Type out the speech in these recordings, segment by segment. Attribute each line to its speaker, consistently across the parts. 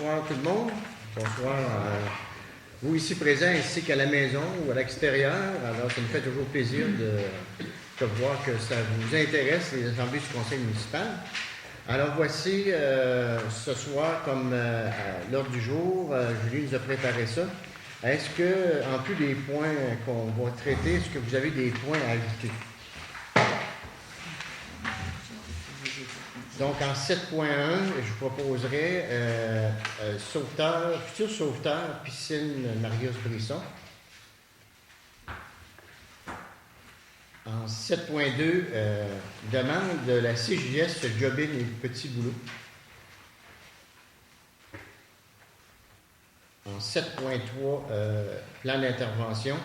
Speaker 1: bonsoir tout le monde. Bonsoir vous ici présents ainsi qu'à la maison ou à l'extérieur. Alors, ça nous fait toujours plaisir de voir que ça vous intéresse, les assemblées du conseil municipal. Alors, voici ce soir, comme à l'ordre du jour, Julie nous a préparé ça. Est-ce que, en plus des points qu'on va traiter, est-ce que vous avez des points à ajouter? Donc, en 7.1, je vous proposerai futur sauveteur, piscine Marius Brisson. En 7.2, demande de la CJS jobber les petits boulots. En 7.3, plan d'intervention.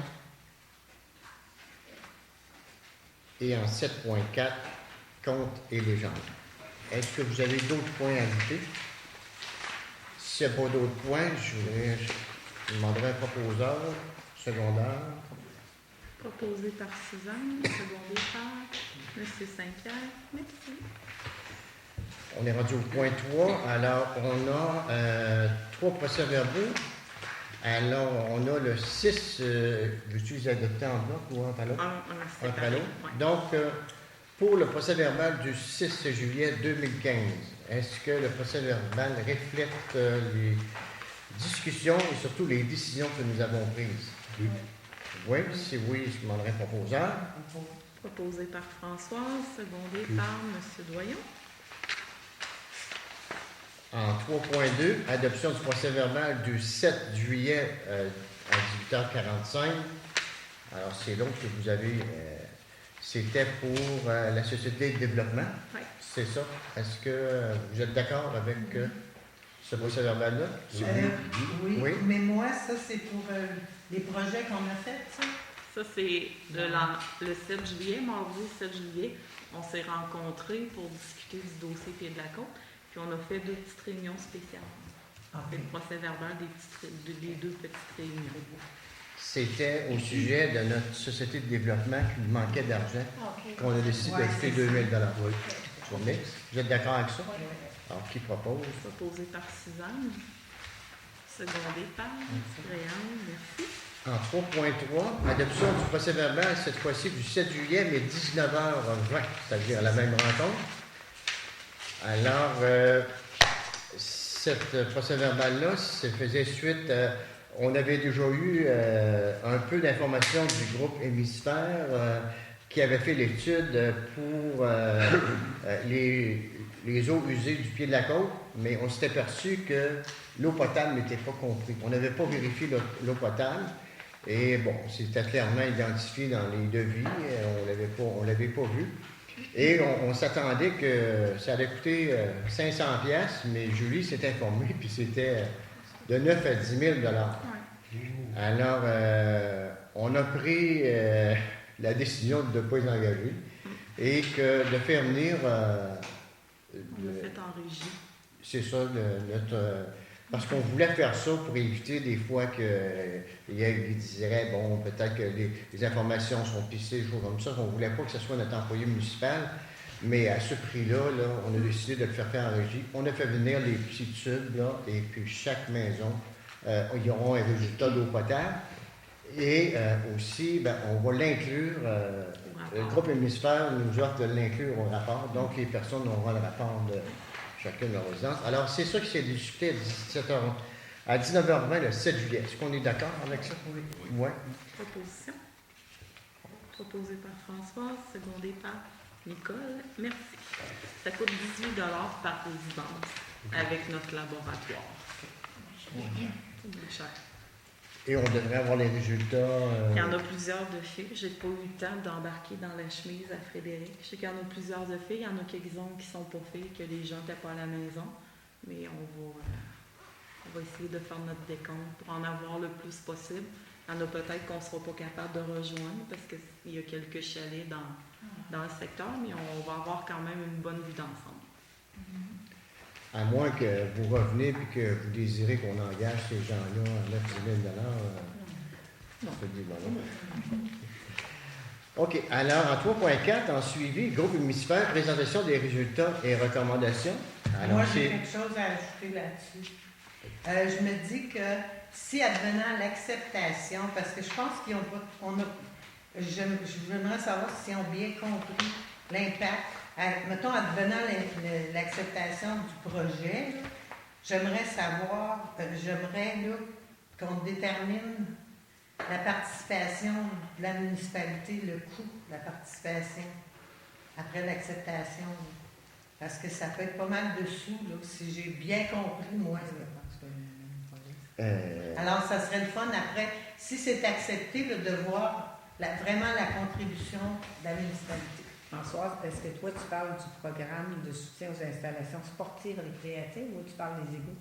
Speaker 1: Et en 7.4, contes et légendes. Est-ce que vous avez d'autres points à ajouter? S'il n'y a pas d'autres points, je demanderai un proposeur secondaire.
Speaker 2: Proposé par Suzanne, secondé par M. Saint-Pierre. Merci.
Speaker 1: On est rendu au point 3. Alors, on a 3 procès-verbaux. Alors, on a le 6. Veux-tu les adopter en bloc ou en l'autre? En l'autre. Donc, pour le procès-verbal du 6 juillet 2015, est-ce que le procès-verbal reflète les discussions et surtout les décisions que nous avons prises? Oui, si oui, je demanderai un proposeur.
Speaker 2: Proposé par Françoise, secondé par M. Doyon.
Speaker 1: En 3.2, adoption du procès-verbal du 7 juillet à 18h45. Alors, c'est l'autre que vous avez... c'était pour la Société de développement.
Speaker 2: Oui.
Speaker 1: C'est ça. Est-ce que vous êtes d'accord avec ce procès-verbal-là?
Speaker 3: Oui, mais moi, ça, c'est pour les projets qu'on a faits, ça.
Speaker 2: Ça, c'est le 7 juillet, mardi 7 juillet. On s'est rencontrés pour discuter du dossier Pied de la Côte. Puis on a fait 2 petites réunions spéciales. Okay. Le procès-verbal des 2 petites réunions.
Speaker 1: C'était au sujet de notre société de développement qui nous manquait d'argent, qu'on a décidé d'ajouter 2 000 $. Vous êtes d'accord avec ça?
Speaker 3: Oui.
Speaker 1: Alors, qui propose?
Speaker 2: Proposé par Suzanne, secondé par Réal. Merci.
Speaker 1: En 3.3, adoption du procès-verbal, cette fois-ci du 7 juillet, mais 19h20, c'est-à-dire à la même rencontre. Alors, cette procès-verbal-là, ça faisait suite on avait déjà eu un peu d'informations du groupe Hémisphère qui avait fait l'étude pour les eaux usées du Pied de la Côte, mais on s'était aperçu que l'eau potable n'était pas comprise. On n'avait pas vérifié l'eau potable, et bon, c'était clairement identifié dans les devis, on l'avait pas vu. Et on s'attendait que ça allait coûter 500$, mais Julie s'est informée, puis c'était de 9 à 10 000 $. Alors, on a pris la décision de ne pas les engager et que de faire venir...
Speaker 2: on l'a fait en régie.
Speaker 1: C'est ça, parce qu'on voulait faire ça pour éviter des fois qu'il dirait, bon, peut-être que les informations sont pissées, des choses comme ça. On ne voulait pas que ce soit notre employé municipal, mais à ce prix-là, on a décidé de le faire en régie. On a fait venir les petits tubes, là, et puis chaque maison, ils auront un résultat d'eau potable. Et aussi, on va l'inclure, le groupe hémisphère nous offre de l'inclure au rapport, donc les personnes auront le rapport de chacune de leur résidence. Alors, c'est ça qui s'est discuté à 19h20 le 7 juillet. Est-ce qu'on est d'accord avec ça? Oui. Ouais.
Speaker 2: Proposition. Proposée par Françoise, secondée par Nicole. Merci. Ça coûte 18 $ par résidence avec notre laboratoire. C'est cher.
Speaker 1: Et on devrait avoir les résultats...
Speaker 2: Il y en a plusieurs de faits. J'ai pas eu le temps d'embarquer dans la chemise à Frédéric. Je sais qu'il y en a plusieurs de faits. Il y en a quelques-uns qui sont pas faits, que les gens n'étaient pas à la maison. Mais on va essayer de faire notre décompte pour en avoir le plus possible. Il y en a peut-être qu'on ne sera pas capable de rejoindre parce qu'il y a quelques chalets dans le secteur, mais on va avoir quand même une bonne vue d'ensemble.
Speaker 1: À moins que vous reveniez et que vous désirez qu'on engage ces gens-là à 9 000 $. Non. OK. Alors, en 3.4, en suivi, groupe hémisphère, présentation des résultats et recommandations. Alors,
Speaker 3: moi, j'ai quelque chose à ajouter là-dessus. Je me dis que si advenant l'acceptation, parce que je pense qu'ils ont pas, j'aimerais savoir s'ils ont bien compris l'impact. Mettons, advenant l'acceptation du projet, là, j'aimerais savoir, qu'on détermine la participation de la municipalité, le coût de la participation après l'acceptation. Parce que ça peut être pas mal de sous, là, si j'ai bien compris, moi. Alors, ça serait le fun après, si c'est accepté, là, de voir vraiment la contribution de la municipalité.
Speaker 4: Françoise, est-ce que toi, tu parles du programme de soutien aux installations sportives récréatives ou tu parles des égouts?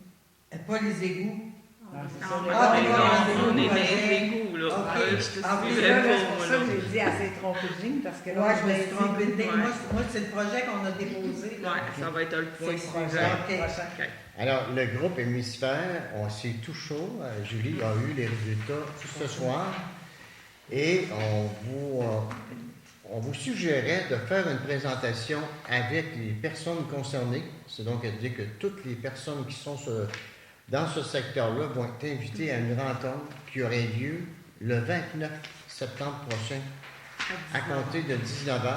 Speaker 3: Pas les égouts.
Speaker 4: On
Speaker 2: est des égouts, là.
Speaker 3: Okay.
Speaker 2: Je te
Speaker 4: c'est
Speaker 2: suivais
Speaker 4: pour ça que j'ai dit assez trompé de ligne, parce que
Speaker 3: Ouais, je me suis trompée de ligne.
Speaker 2: Ouais.
Speaker 3: Moi, c'est le projet qu'on a déposé.
Speaker 2: Oui, ça va être le point suivant.
Speaker 3: OK.
Speaker 1: Alors, le groupe hémisphère, on s'est tout chaud. Julie a eu les résultats ce soir. Et on vous suggérait de faire une présentation avec les personnes concernées. C'est donc à dire que toutes les personnes qui sont dans ce secteur-là vont être invitées à une rencontre qui aurait lieu le 29 septembre prochain, à compter de 19h,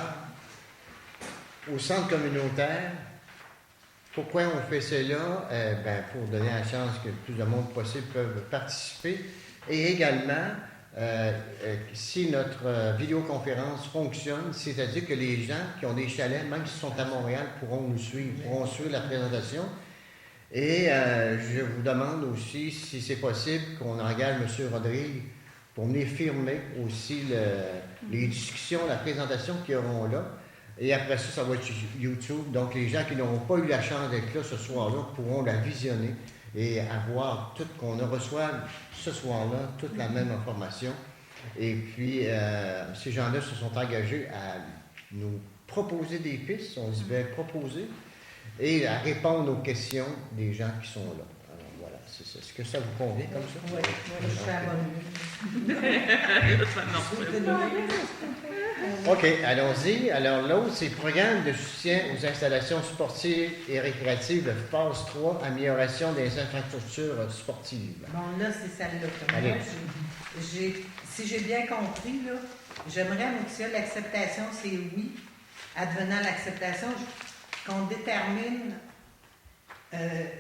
Speaker 1: au centre communautaire. Pourquoi on fait cela? Pour donner la chance que le plus de monde possible peuvent participer. Et également, si notre vidéoconférence fonctionne, c'est-à-dire que les gens qui ont des chalets, même s'ils sont à Montréal, pourront nous suivre, pourront suivre la présentation. Et je vous demande aussi, si c'est possible, qu'on engage M. Rodrigue pour venir filmer aussi les discussions, la présentation qu'ils auront là. Et après ça, ça va être sur YouTube. Donc, les gens qui n'auront pas eu la chance d'être là ce soir-là pourront la visionner et avoir tout qu'on reçoit ce soir-là, toute la même information. Et puis, ces gens-là se sont engagés à nous proposer des pistes, on dit bien proposer, et à répondre aux questions des gens qui sont là. Alors voilà, c'est ça. Est-ce que ça vous convient comme ça?
Speaker 3: Oui, je suis à
Speaker 1: OK, allons-y. Alors l'autre, c'est le programme de soutien aux installations sportives et récréatives, phase 3, amélioration des infrastructures sportives.
Speaker 3: Bon, là, c'est celle-là.
Speaker 1: Allez.
Speaker 3: Si j'ai bien compris, là, j'aimerais, moi, que l'acceptation, c'est oui. Advenant l'acceptation, qu'on détermine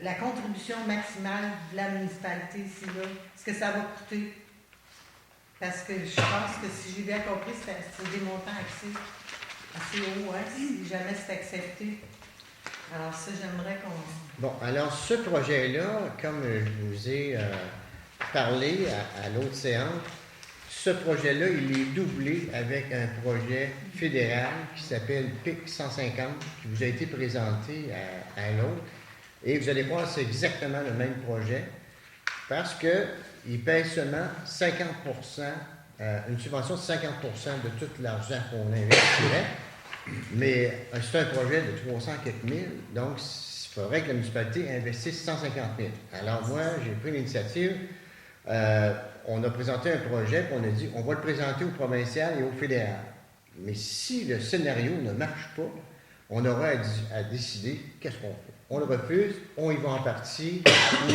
Speaker 3: la contribution maximale de la municipalité ici, là, ce que ça va coûter. Parce que je pense que si j'ai bien compris, c'est des montants assez hauts, hein, si jamais c'est accepté. Alors ça, j'aimerais qu'on...
Speaker 1: Bon, alors ce projet-là, comme je vous ai parlé à l'autre séance, ce projet-là, il est doublé avec un projet fédéral qui s'appelle PIC 150, qui vous a été présenté à l'autre. Et vous allez voir, c'est exactement le même projet, parce qu'il pèse seulement 50%, une subvention de 50% de tout l'argent qu'on investirait. Mais c'est un projet de 300 quelques mille, donc il faudrait que la municipalité investisse 150 000. Alors moi, j'ai pris l'initiative. On a présenté un projet, puis on a dit, on va le présenter au provincial et au fédéral. Mais si le scénario ne marche pas, on aura à décider qu'est-ce qu'on fait. On le refuse, on y va en partie, ou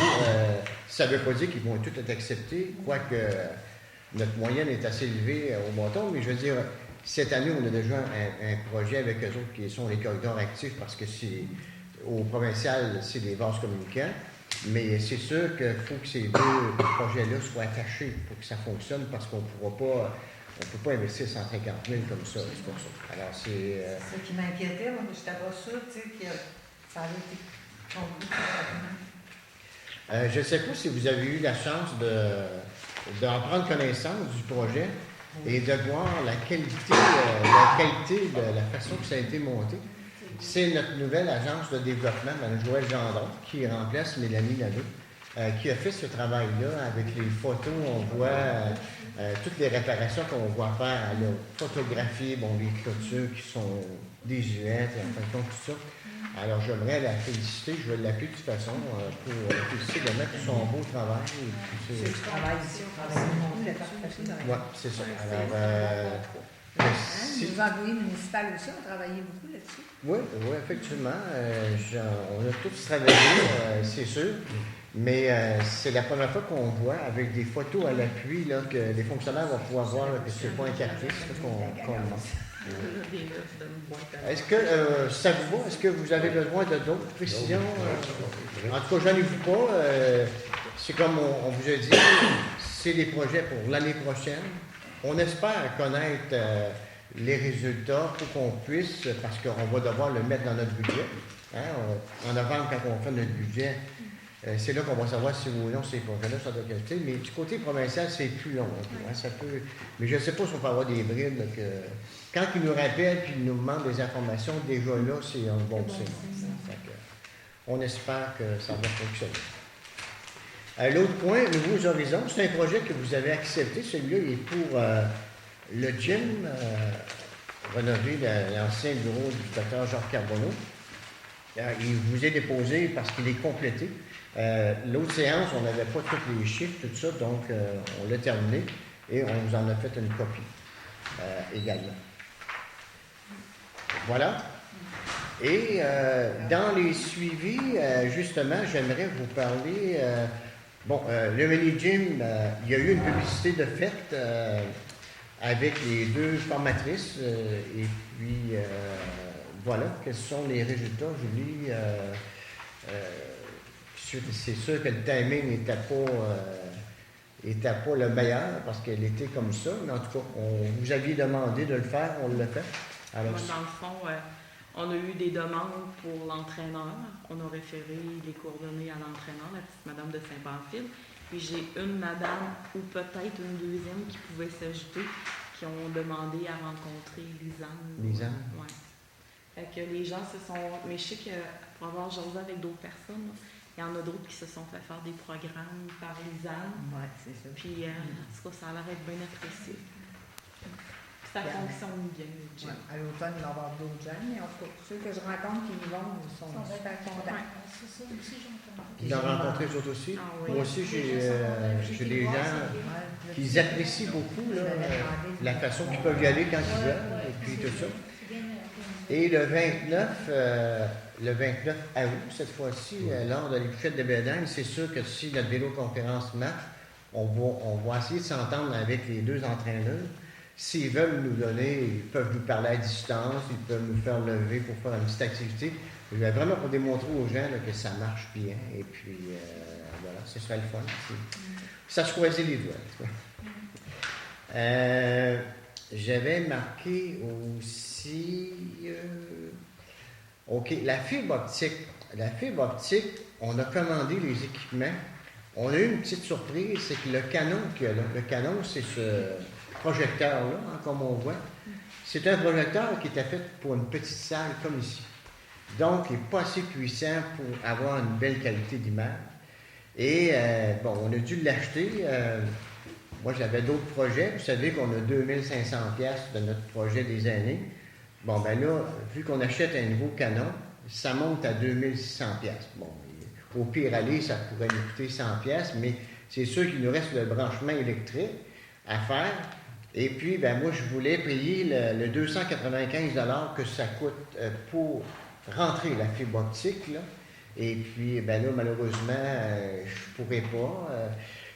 Speaker 1: ça ne veut pas dire qu'ils vont tout être acceptés, quoique notre moyenne est assez élevée au bâton, mais je veux dire, cette année, on a déjà un projet avec eux autres qui sont les corridors actifs, parce que au provincial, c'est des vases communicants. Mais c'est sûr qu'il faut que ces deux projets-là soient attachés pour que ça fonctionne, parce qu'on ne peut pas investir 150 000 comme ça, c'est pour ça. Alors, c'est...
Speaker 3: Ce qui m'inquiétait, moi, je n'étais pas sûre, tu sais, que ça avait été compris.
Speaker 1: je ne sais pas si vous avez eu la chance d'en prendre connaissance du projet et de voir la qualité de la façon que ça a été monté. C'est notre nouvelle agence de développement, Mme Joëlle Gendron, qui remplace Mélanie Laveux, qui a fait ce travail-là avec les photos. On voit toutes les réparations qu'on voit faire à la photographie, les clôtures qui sont désuètes, et en fin de compte, tout ça. Alors, j'aimerais la féliciter, je vais l'appeler de toute façon pour féliciter de mettre son beau travail.
Speaker 4: C'est du travail ici, on travaille beaucoup là-dessus.
Speaker 1: Oui, c'est ça. Alors,
Speaker 4: les employés municipaux aussi ont travaillé beaucoup là-dessus.
Speaker 1: Oui, effectivement. On a tous travaillé, c'est sûr. Mais c'est la première fois qu'on voit, avec des photos à l'appui, là, que les fonctionnaires vont pouvoir voir là, que c'est pas un caprice là, qu'on demande.
Speaker 2: Des neufs de boîte à
Speaker 1: Est-ce que ça vous va? Est-ce que vous avez besoin de d'autres précisions? En tout cas, j'en ai vu pas. C'est comme on vous a dit, c'est des projets pour l'année prochaine. On espère connaître les résultats pour qu'on puisse, parce qu'on va devoir le mettre dans notre budget. Hein, en novembre, quand on fait notre budget, c'est là qu'on va savoir si oui ou non ces projets-là sont de qualité. Mais du côté provincial, c'est plus long. Hein, ça peut, mais je ne sais pas si on peut avoir des brides. Là, quand ils nous rappellent et ils nous demandent des informations, déjà là, c'est un bon signe. On espère que ça va fonctionner. L'autre point, Nouveaux Horizons, c'est un projet que vous avez accepté. Celui-là, il est pour le gym, rénover l'ancien bureau du docteur Jacques Carbonneau. Il vous est déposé parce qu'il est complété. L'autre séance, on n'avait pas tous les chiffres, tout ça, donc on l'a terminé et on vous en a fait une copie également. Voilà. Et dans les suivis, justement, j'aimerais vous parler. Le mini-gym, il y a eu une publicité de fête avec les deux formatrices. Et puis, voilà, quels sont les résultats, Julie. C'est sûr que le timing n'était pas le meilleur parce qu'elle était comme ça, mais en tout cas, vous aviez demandé de le faire, on l'a fait. Alors,
Speaker 2: Moi, dans le fond, on a eu des demandes pour l'entraîneur. On a référé les coordonnées à l'entraîneur, la petite madame de Saint-Pamphile. Puis j'ai une madame ou peut-être une deuxième qui pouvait s'ajouter, qui ont demandé à rencontrer Lisanne.
Speaker 1: Lisanne?
Speaker 2: Oui. Fait que les gens se sont... Mais je sais que pour avoir jasé avec d'autres personnes, là, il y en a d'autres qui se sont fait faire des programmes par Lisanne.
Speaker 4: Oui, c'est ça.
Speaker 2: Puis, en tout cas, ça a l'air d'être bien apprécié. Ça fonctionne bien, le gym.
Speaker 4: Ouais, à l'automne, il va y avoir d'autres jeunes, mais en tout cas, ceux que je rencontre qui y vont, ils sont super contents.
Speaker 5: C'est ça aussi, j'entends.
Speaker 1: Vous en rencontrez les autres aussi?
Speaker 2: Ah oui.
Speaker 1: Moi aussi, j'ai des gens qui apprécient beaucoup là, la façon qu'ils peuvent y aller quand ils veulent, et puis tout ça. Et le 29 août, cette fois-ci, lors de l'épluchette de Bédagne, c'est sûr que si notre vélo-conférence marche, on va essayer de s'entendre avec les deux entraîneurs. S'ils veulent nous donner, ils peuvent nous parler à distance, ils peuvent nous faire lever pour faire une petite activité. Vraiment pour démontrer aux gens là, que ça marche bien. Et puis, voilà, ce serait le fun. Ça choisit les doigts. J'avais marqué aussi... OK, la fibre optique. La fibre optique, on a commandé les équipements. On a eu une petite surprise, c'est que le canon qu'il y a là, le canon, c'est ce projecteur-là, hein, comme on voit. C'est un projecteur qui était fait pour une petite salle comme ici. Donc, il n'est pas assez puissant pour avoir une belle qualité d'image. Et, on a dû l'acheter. Moi, j'avais d'autres projets. Vous savez qu'on a 2500$ de notre projet des années. Bon, ben là, vu qu'on achète un nouveau canon, ça monte à 2600$. Bon, au pire aller, ça pourrait nous coûter 100$, mais c'est sûr qu'il nous reste le branchement électrique à faire. Et puis, ben moi, je voulais payer le 295$ que ça coûte pour rentrer la fibre optique, là. Et puis, ben là, malheureusement, je ne pourrais pas.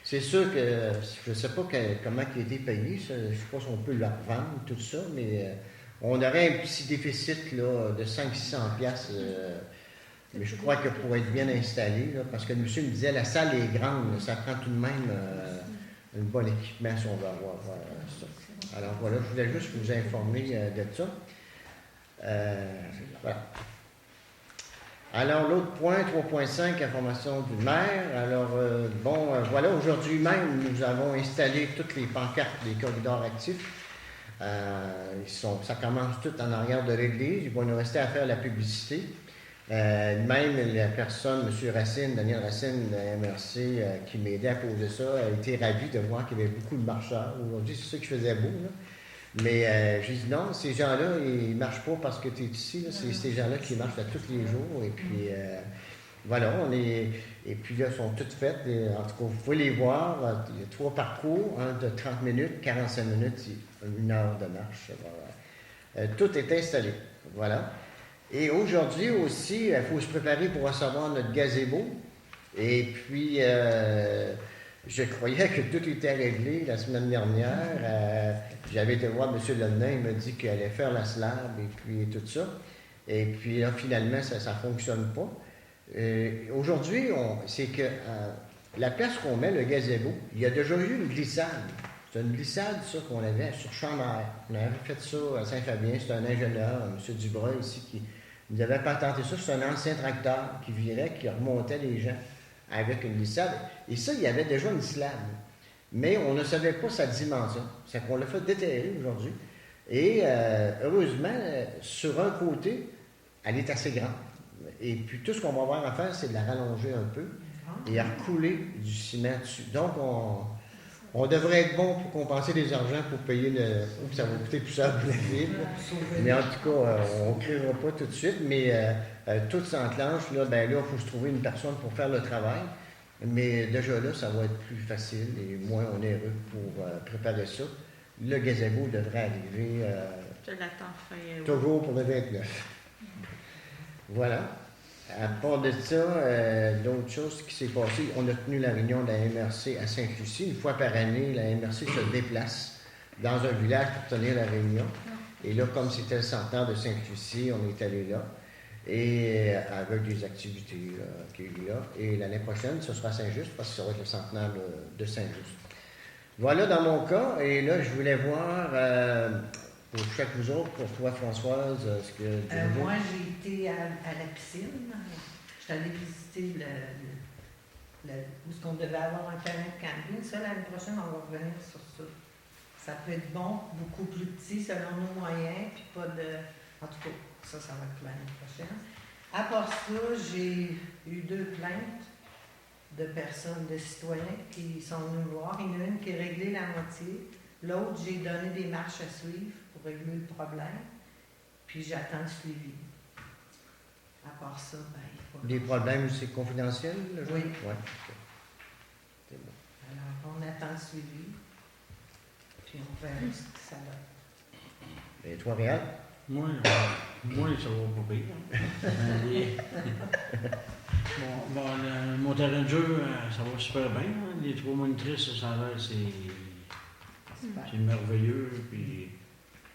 Speaker 1: C'est sûr que je ne sais pas comment il a été payé. Je ne sais pas si on peut le revendre, tout ça, mais on aurait un petit déficit là, de 500-600$. Mais je crois que pour être bien installé, là, parce que le monsieur me disait, la salle est grande, là, ça prend tout de même un bon équipement si on veut avoir ça. Alors voilà, je voulais juste vous informer de ça. Voilà. Alors, l'autre point, 3.5, information du maire. Alors, voilà, aujourd'hui même, nous avons installé toutes les pancartes des corridors actifs. Ça commence tout en arrière de l'église. Il va nous rester à faire la publicité. Même la personne, M. Racine, Daniel Racine de la MRC, qui m'aidait à poser ça, a été ravi de voir qu'il y avait beaucoup de marcheurs. Aujourd'hui, c'est ça qui faisait beau, là. Mais j'ai dit non, ces gens-là, ils ne marchent pas parce que tu es ici. Là. C'est ces gens-là qui marchent à tous les jours. Et puis, voilà, et puis là, elles sont toutes faites. Et, en tout cas, vous pouvez les voir. Il y a 3 parcours, un de 30 minutes, 45 minutes et 1 heure de marche. Voilà. Tout est installé. Voilà. Et aujourd'hui aussi, il faut se préparer pour recevoir notre gazebo. Et puis, je croyais que tout était réglé la semaine dernière. J'avais été voir M. Lenain, il m'a dit qu'il allait faire la slab et puis tout ça. Et puis là, finalement, ça ne fonctionne pas. Aujourd'hui, c'est que la place qu'on met le gazebo, il y a déjà eu une glissade. C'est une glissade, ça, qu'on avait sur Chambre. On avait fait ça à Saint-Fabien. C'est un ingénieur, M. Dubras, ici, qui nous avait patenté ça. C'est un ancien tracteur qui virait, qui remontait les gens avec une glissade. Et ça, il y avait déjà une slab. Mais on ne savait pas sa dimension. C'est qu'on l'a fait déterrer aujourd'hui. Et heureusement, sur un côté, elle est assez grande. Et puis tout ce qu'on va avoir à faire, c'est de la rallonger un peu et à recouler du ciment dessus. Donc, on devrait être bon pour compenser les argents pour payer le... Ça va coûter plus cher pour la ville. Mais en tout cas, on ne créera pas tout de suite. Mais tout s'enclenche. Là, il faut se trouver une personne pour faire le travail. Mais déjà là, ça va être plus facile et moins onéreux pour préparer ça. Le gazebo devrait arriver
Speaker 2: Je l'attends fin août.
Speaker 1: toujours pour le 29. Voilà. À part de ça, l'autre chose qui s'est passée, on a tenu la réunion de la MRC à Sainte-Lucie. Une fois par année, la MRC se déplace dans un village pour tenir la réunion. Et là, comme c'était le centenaire de Sainte-Lucie, on est allé là. Et avec des activités qu'il y a. Et l'année prochaine, ce sera Saint-Just, parce que ça va être le centenaire de Saint-Just. Voilà dans mon cas. Et là, je voulais voir, pour chaque vous autres, pour toi, Françoise, ce que...
Speaker 3: Moi, j'ai été à la piscine. Je suis allée visiter où est-ce qu'on devait avoir un terrain de camping. Ça, l'année prochaine, on va revenir sur ça. Ça peut être bon, beaucoup plus petit selon nos moyens, puis pas de... En tout cas, ça va être l'année prochaine. À part ça, j'ai eu 2 plaintes de personnes, de citoyens qui sont venus me voir. Il y en a une qui a réglé la moitié. L'autre, j'ai donné des marches à suivre pour régler le problème. Puis j'attends le suivi. À part ça, il faut...
Speaker 1: Des problèmes, c'est confidentiel? Le
Speaker 3: Oui.
Speaker 1: Ouais. C'est bon.
Speaker 3: Alors, on attend le suivi. Puis on verra ce que ça donne.
Speaker 1: Et toi, Réal?
Speaker 6: Moi, ça va pas pire. Mon terrain de jeu, ça va super bien. Les 3 monitrices, ça a l'air, c'est merveilleux. Puis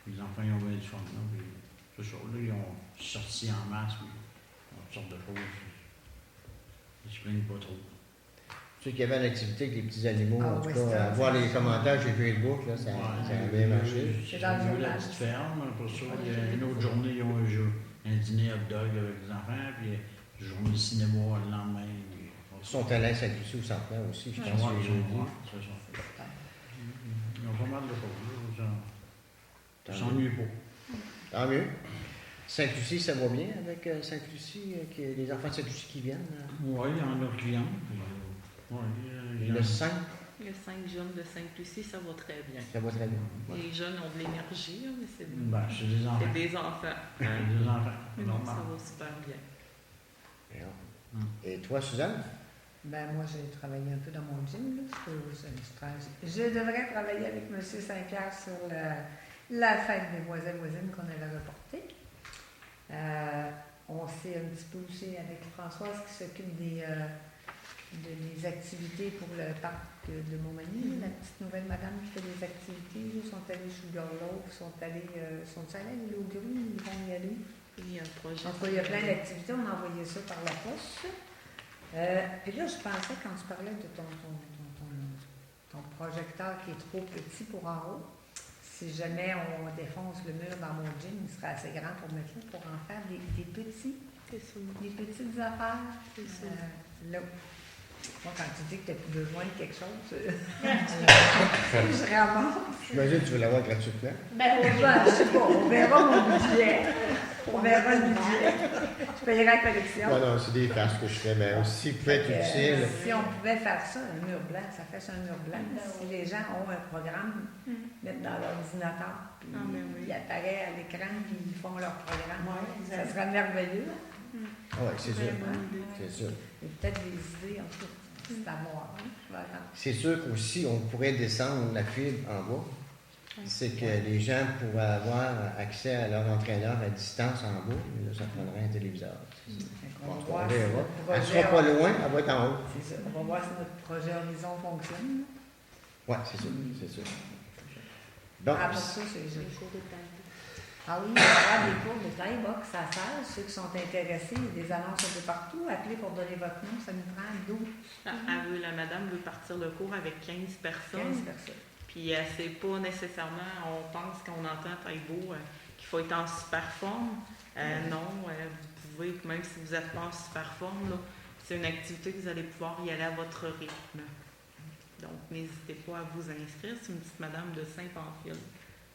Speaker 6: les enfants, ils ont bien du fun. Là, puis c'est ça. Là, ils ont sorti en masse. Puis, toutes sortes de choses. Ils se plaignent pas trop.
Speaker 1: Ceux qui avaient une activité avec les petits animaux,
Speaker 4: Ah,
Speaker 1: en tout
Speaker 4: oui,
Speaker 1: cas, à
Speaker 4: c'est
Speaker 1: voir
Speaker 4: ça.
Speaker 1: les commentaires, j'ai vu le book, là, ça a bien marché.
Speaker 4: C'est dans le
Speaker 6: J'ai vu
Speaker 4: journal.
Speaker 6: la petite ferme. Pour ça, il y a une autre journée, ils ont un dîner hot dog avec les enfants. Puis une journée de cinéma le lendemain. Puis,
Speaker 1: Ils sont allés à Saint-Lucie au centenaire aussi, je pense.
Speaker 6: ils
Speaker 1: que j'ai dit.
Speaker 6: ont pas mal de choses. Ils
Speaker 1: Tant
Speaker 6: s'ennuient pas.
Speaker 1: Tant mieux. Sainte-Lucie, ça va bien avec Sainte-Lucie, les enfants de Sainte-Lucie qui viennent?
Speaker 6: Oui, il y en a qui viennent.
Speaker 1: Le 5,
Speaker 2: Le 5 jeunes de Sainte-Lucie, ça va très bien.
Speaker 1: ça va très bien.
Speaker 2: Les jeunes ont de l'énergie, là, mais c'est
Speaker 6: C'est des enfants.
Speaker 2: c'est des enfants.
Speaker 6: Des enfants.
Speaker 2: Non, ça
Speaker 6: Normal.
Speaker 2: va super bien.
Speaker 1: Et toi, Suzanne?
Speaker 4: Moi, j'ai travaillé un peu dans mon gym. Là. Je devrais travailler avec M. Saint-Pierre sur la fête des voisins-voisines qu'on avait reportée. On s'est un petit peu aussi avec Françoise qui s'occupe des activités pour le parc de Montmagny. La petite nouvelle madame qui fait des activités. Ils sont allés chez Gorlov, sont allés à l'île aux Grues, ils vont y aller.
Speaker 2: Il y a un projet.
Speaker 4: En tout cas, il y a plein d'activités, on a envoyé ça par la poste. Puis là, je pensais, quand tu parlais de ton projecteur qui est trop petit pour en haut, si jamais on défonce le mur dans mon gym, il serait assez grand pour mettre là, pour en faire des petites affaires.
Speaker 2: C'est ça.
Speaker 4: Là. Moi, quand tu dis que tu n'as plus besoin de quelque chose, je ramasse.
Speaker 1: J'imagine que tu veux l'avoir gratuitement.
Speaker 4: Je sais pas, on verra mon budget. On verra le budget. Je payerai la collection.
Speaker 1: Non, c'est des farces que je fais, mais aussi peut être utile.
Speaker 4: Si on pouvait faire ça, un mur blanc, ça fait ça un mur blanc. Si les gens ont un programme, mettre dans l'ordinateur, puis il apparaît à l'écran, puis ils font leur programme. Ça serait merveilleux.
Speaker 1: Oui, c'est sûr. C'est sûr.
Speaker 4: Il y a peut-être des idées, en tout cas, c'est à voir. Voilà.
Speaker 1: C'est sûr qu'aussi, on pourrait descendre la fibre en bas c'est que les gens pourraient avoir accès à leur entraîneur à distance en bas, mais là, ça prendrait un téléviseur.
Speaker 4: On va
Speaker 1: On
Speaker 4: voir si
Speaker 1: verra.
Speaker 4: notre
Speaker 1: Elle ne
Speaker 4: projet-
Speaker 1: sera pas loin, elle va être en haut.
Speaker 4: C'est ça. On va voir si notre projet Horizon fonctionne.
Speaker 1: Oui, c'est ça, c'est ça. Donc,
Speaker 4: Ah, pour ça, c'est
Speaker 2: Les
Speaker 4: juste.
Speaker 2: cours de taille.
Speaker 4: Ah oui, il va y avoir des cours de taille box à faire. Ceux qui sont intéressés, il y a des annonces un peu partout. Appelez pour donner votre nom, ça nous prend 12,
Speaker 2: La madame veut partir le cours avec 15 personnes.
Speaker 4: 15 personnes.
Speaker 2: Puis c'est pas nécessairement, on pense qu'on entend Taïbo qu'il faut être en super forme. Non, vous pouvez, même si vous n'êtes pas en super forme, là, c'est une activité que vous allez pouvoir y aller à votre rythme. Donc, n'hésitez pas à vous inscrire. C'est une petite madame de Saint-Pamphile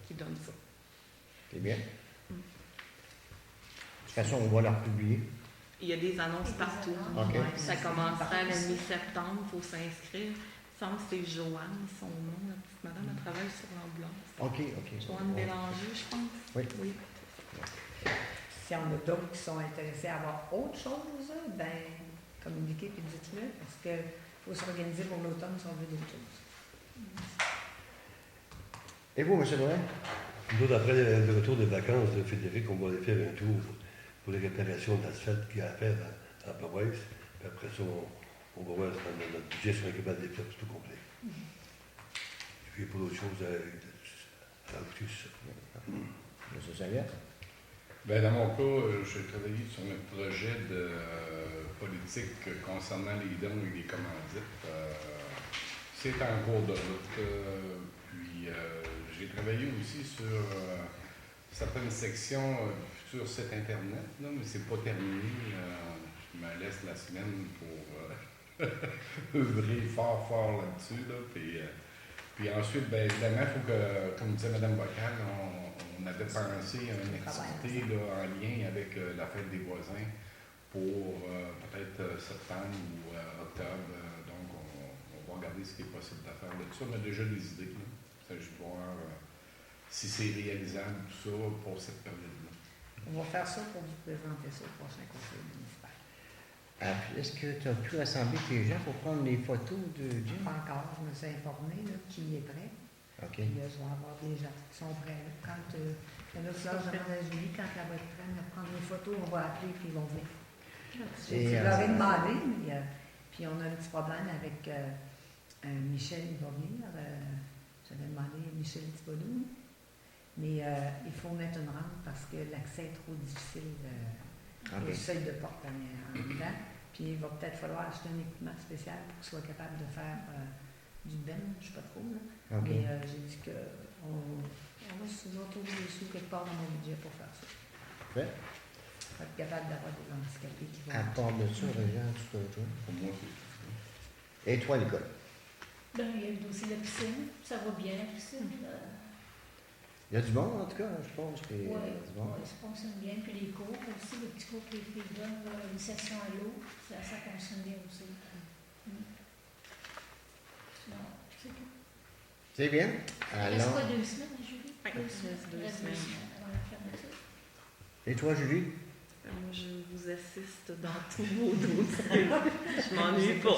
Speaker 2: qui donne ça.
Speaker 1: c'est bien. De toute façon, on va leur publier.
Speaker 2: Il y a des annonces partout.
Speaker 1: OK.
Speaker 4: Ouais,
Speaker 2: Ça
Speaker 4: c'est
Speaker 2: commencera à la
Speaker 4: partout.
Speaker 2: mi-septembre, il faut s'inscrire. Il me semble que c'est Joanne, son nom, la petite madame, elle travaille sur l'ambulance.
Speaker 1: OK, OK.
Speaker 2: Joanne Bélanger, je pense.
Speaker 1: Oui.
Speaker 4: Si on a d'autres qui sont intéressés à avoir autre chose, ben communiquez puis dites-le, parce qu'il faut s'organiser pour l'automne si on veut d'autres choses.
Speaker 1: Et vous, M. Noël?
Speaker 7: Nous autres, après le retour des vacances de Frédéric, on va aller faire un tour pour les réparations d'asphalte qu'il y a à faire en province. Puis après ça, on va voir si dans notre budget, si on est capable de les faire tout complet. Et puis, pour d'autres choses, à rajouter sur ça.
Speaker 1: M. Savia?
Speaker 8: Ben, dans mon cas, j'ai travaillé sur un projet de politique concernant les dons et les commandites. C'est en cours de route. Puis j'ai travaillé aussi sur certaines sections du futur site Internet, là, mais c'est pas terminé. Je me laisse la semaine pour œuvrer fort là-dessus. Là, puis ensuite, bien évidemment, il faut que, comme disait Mme Bocal, on avait pensé à une activité là, en lien avec la fête des voisins pour peut-être septembre ou octobre. Donc, on va regarder ce qui est possible de faire là-dessus. On a déjà des idées. Là. Il s'agit de voir si c'est réalisable, tout ça, pour cette période-là.
Speaker 4: On va faire ça pour vous présenter ça au prochain conseil municipal.
Speaker 1: Ah, puis est-ce que tu as pu rassembler tes gens pour prendre les photos de Jim?
Speaker 4: Pas encore, je me suis informée là, qui est prêt.
Speaker 1: OK.
Speaker 4: Puis là, je vais avoir des gens qui sont prêts. Là. Quand il y en a plusieurs, je demande à Julie, quand elle va être prête à prendre les photos, on va appeler puis ils vont venir.
Speaker 1: Et,
Speaker 4: Je leur ai demandé, mais, puis on a un petit problème avec Michel, il va venir. J'avais demandé à Michel Thibodeau. Mais il faut mettre une rampe parce que l'accès est trop difficile
Speaker 1: OK.
Speaker 4: au seuil de porte en dedans. Puis il va peut-être falloir acheter un équipement spécial pour qu'il soit capable de faire du ben, je ne sais pas trop. Là.
Speaker 1: OK.
Speaker 4: Mais j'ai dit qu'on va souvent trouver des sous quelque part dans mon budget pour faire ça.
Speaker 1: Parfait.
Speaker 4: Pour être capable d'avoir des handicapés qui vont.
Speaker 1: À part de ça, Régent, tu peux toi.
Speaker 8: Pour moi, c'est
Speaker 1: Et toi, Nicole?
Speaker 5: Ben, il y a le dossier de la piscine. Ça va bien, la piscine.
Speaker 1: Il y a du monde, en tout cas, je pense qu'il y a du monde.
Speaker 5: Ça fonctionne bien. Puis les cours aussi, les petits cours que les filles donnent, là, les sessions à l'eau, ça fonctionne bien aussi. Sinon, c'est tout.
Speaker 1: C'est bien?
Speaker 5: Il reste
Speaker 1: Alors,
Speaker 5: quoi, 2 semaines, Julie?
Speaker 2: Oui, il reste deux semaines.
Speaker 5: avant la fermeture.
Speaker 1: et toi, Julie?
Speaker 2: Moi, je vous assiste dans tous vos dossiers. Je m'ennuie pas.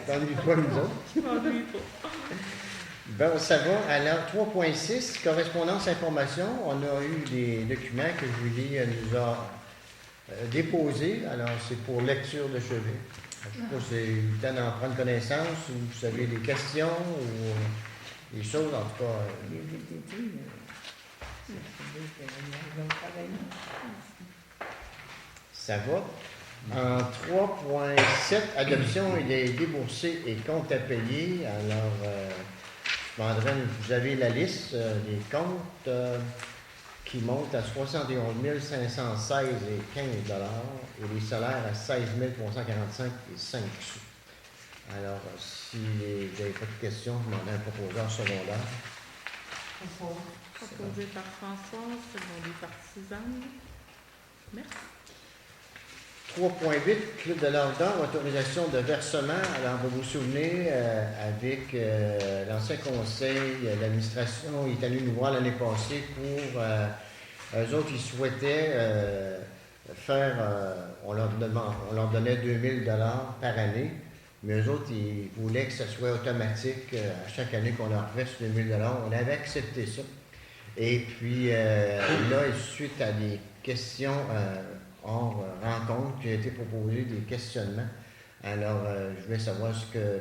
Speaker 1: T'ennuies pas, nous autres?
Speaker 2: Je m'ennuie pas.
Speaker 1: Bon, ça va. Alors, 3.6, correspondance information. On a eu des documents que Julie nous a déposés. Alors, c'est pour lecture de chevet. Je ne sais pas si c'est le temps d'en prendre connaissance ou vous avez des questions ou des choses, en tout cas.
Speaker 4: Les VTT, ils vont travailler.
Speaker 1: Ça va. En 3.7, adoption des déboursés et comptes à payer. Alors, vous avez la liste des comptes qui montent à 71 516 et 15 et les salaires à 16 345 et 5 sous. Alors, si vous n'avez pas de questions, vous demandez un proposeur secondaire.
Speaker 2: Proposé par Françoise, secondé par Suzanne. Merci.
Speaker 1: 3.8, Club de l'Ardent, autorisation de versement. Alors, vous vous souvenez, avec l'ancien conseil, l'administration est allée nous voir l'année passée pour, eux autres, ils souhaitaient faire, on leur donnait 2 000 $ par année, Mais eux autres, ils voulaient que ce soit automatique à chaque année qu'on leur verse 2000 $. On avait accepté ça. Et puis là, suite à des questions hors rencontre, qui ont été proposées, des questionnements. Alors, je voulais savoir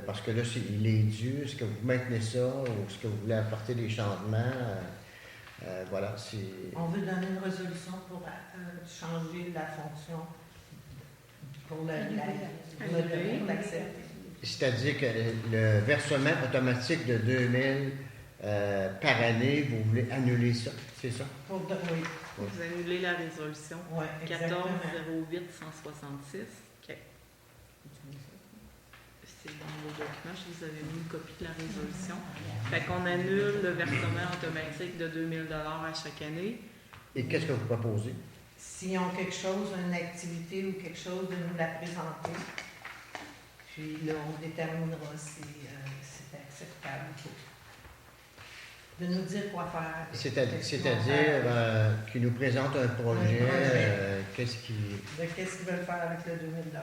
Speaker 1: parce que là, il est dû, est-ce que vous maintenez ça ou est-ce que vous voulez apporter des changements? Voilà, c'est...
Speaker 3: On veut donner une résolution pour changer la fonction pour l'accepter.
Speaker 1: C'est-à-dire que le versement automatique de 2000 par année, vous voulez annuler ça, c'est ça?
Speaker 3: Oui.
Speaker 2: Vous annulez la résolution
Speaker 3: Oui,
Speaker 2: 14-08-166. OK. C'est dans vos documents, je vous avais mis une copie de la résolution. Fait qu'on annule le versement automatique de 2000 $ à chaque année.
Speaker 1: Et qu'est-ce que vous proposez?
Speaker 3: S'ils ont quelque chose, une activité ou quelque chose, de nous la présenter. Puis là, on déterminera si c'est acceptable ou pas. De nous dire quoi faire.
Speaker 1: C'est-à-dire qu'ils nous présentent un projet, qu'est-ce qu'ils
Speaker 3: veulent faire avec le 2000 $.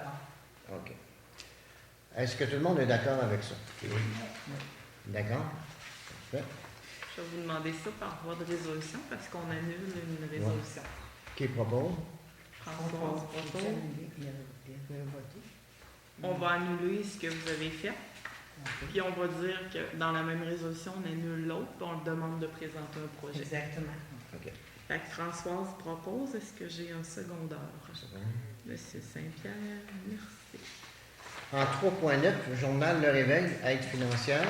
Speaker 1: OK. Est-ce que tout le monde est d'accord avec ça?
Speaker 8: Oui.
Speaker 1: D'accord? Parfait.
Speaker 2: Je vais vous demander ça par voie de résolution parce qu'on annule une résolution.
Speaker 1: Qui propose?
Speaker 2: Françoise propose. On va annuler ce que vous avez fait. Puis on va dire que dans la même résolution, on annule l'autre, puis on le demande de présenter un projet.
Speaker 3: Exactement.
Speaker 1: OK.
Speaker 2: Fait que Françoise propose, est-ce que j'ai un secondeur? Monsieur Saint-Pierre, merci.
Speaker 1: En 3.9, Journal Le Réveil, aide financière.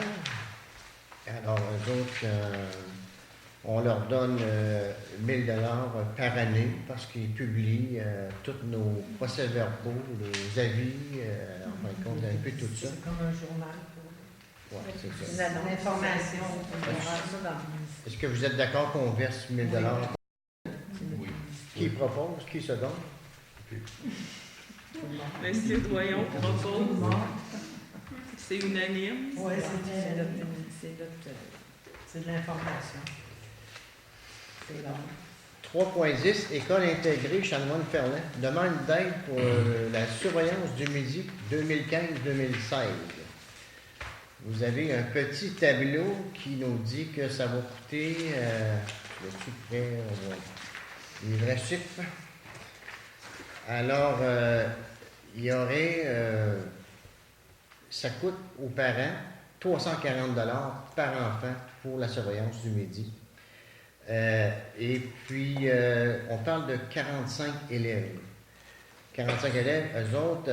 Speaker 1: Alors, eux autres, on leur donne 1000 $ par année parce qu'ils publient tous nos procès-verbaux, nos avis, en fin de compte, un peu tout ça.
Speaker 3: C'est comme un journal.
Speaker 1: Ouais, c'est ça.
Speaker 3: C'est une information.
Speaker 1: Est-ce que vous êtes d'accord qu'on verse 1000 $?
Speaker 8: Oui.
Speaker 1: Qui propose? Qui se donne?
Speaker 2: Monsieur Doyon propose. C'est unanime.
Speaker 3: Oui, c'est de l'information. C'est long.
Speaker 1: 3.10, École intégrée Chanoine-Ferland. Demande d'aide pour la surveillance du midi 2015-2016. Vous avez un petit tableau qui nous dit que ça va coûter, je suis prêt, les vrais chiffres. Alors, il y aurait, ça coûte aux parents 340 $ par enfant pour la surveillance du midi. Et puis, on parle de 45 élèves. 45 élèves, eux autres,